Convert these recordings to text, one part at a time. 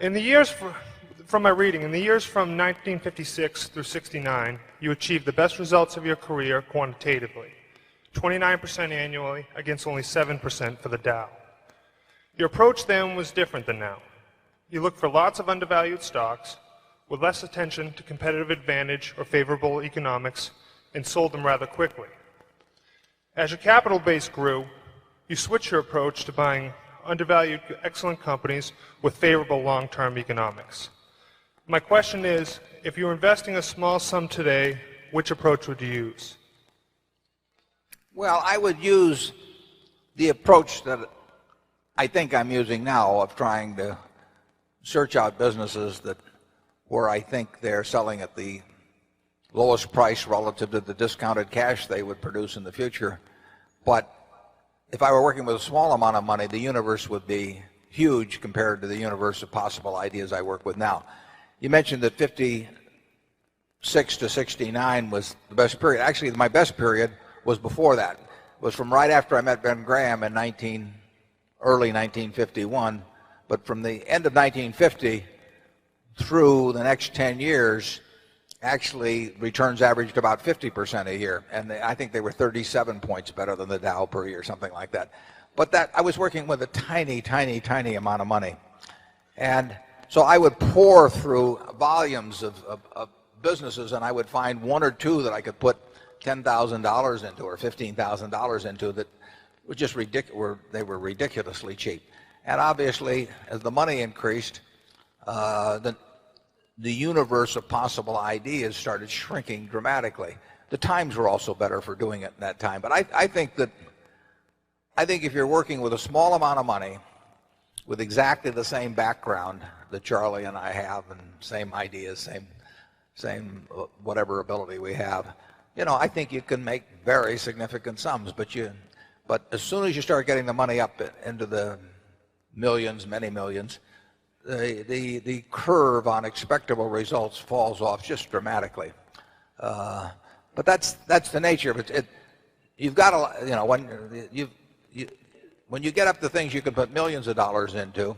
In the years from my reading, in the years from 1956 through 69, you achieved the best results of your career quantitatively, 29% annually against only 7% for the Dow. Your approach then was different than now. You looked for lots of undervalued stocks with less attention to competitive advantage or favorable economics and sold them rather quickly. As your capital base grew, you switched your approach to buying undervalued, excellent companies with favorable long-term economics. My question is, if you were investing a small sum today, which approach would you use? Well, I would use the approach that I think I'm using now of trying to search out businesses where I think they're selling at the lowest price relative to the discounted cash they would produce in the future. But if I were working with a small amount of money, the universe would be huge compared to the universe of possible ideas I work with now. You mentioned that 56 to 69 was the best period. Actually, my best period was before that. It was from right after I met Ben Graham in early 1951. But from the end of 1950 through the next 10 years, actually returns averaged about 50% a year, and I think they were 37 points better than the Dow per year, something like that. But that I was working with a tiny amount of money, and so I would pour through volumes of businesses, and I would find one or two that I could put $10,000 into or $15,000 into that were just ridiculous. They were ridiculously cheap, and obviously as the money increased, the universe of possible ideas started shrinking dramatically. The times were also better for doing it in that time. But I think if you're working with a small amount of money, with exactly the same background that Charlie and I have, and same ideas, same whatever ability we have, I think you can make very significant sums. But as soon as you start getting the money up into the millions, many millions, the curve on expectable results falls off just dramatically. But that's the nature of it. You've got to, when you get up to things you can put millions of dollars into,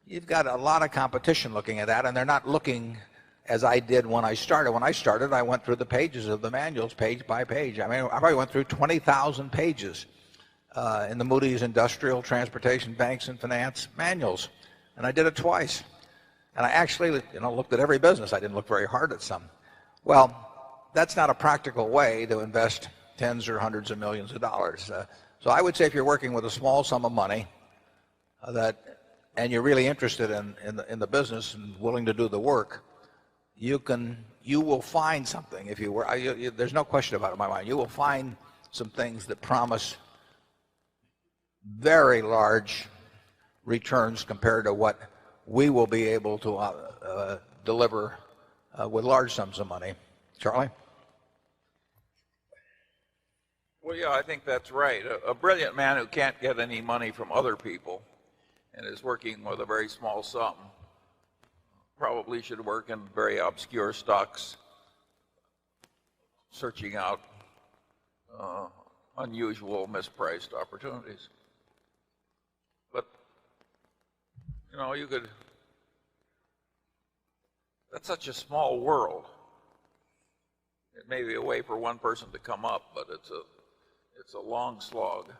you've got a lot of competition looking at that, and they're not looking as I did when I started. When I started, I went through the pages of the manuals page by page. I mean, I probably went through 20,000 pages in the Moody's Industrial, Transportation, Banks, and Finance manuals. And I did it twice. And I actually, looked at every business. I didn't look very hard at some. Well, that's not a practical way to invest tens or hundreds of millions of dollars. So I would say if you're working with a small sum of money and you're really interested in the business and willing to do the work, you will find something. If you were, there's no question about it in my mind. You will find some things that promise very large returns compared to what we will be able to deliver with large sums of money. Charlie? Well, yeah, I think that's right. A brilliant man who can't get any money from other people and is working with a very small sum probably should work in very obscure stocks, searching out unusual mispriced opportunities. But that's such a small world. It may be a way for one person to come up, but it's a long slog.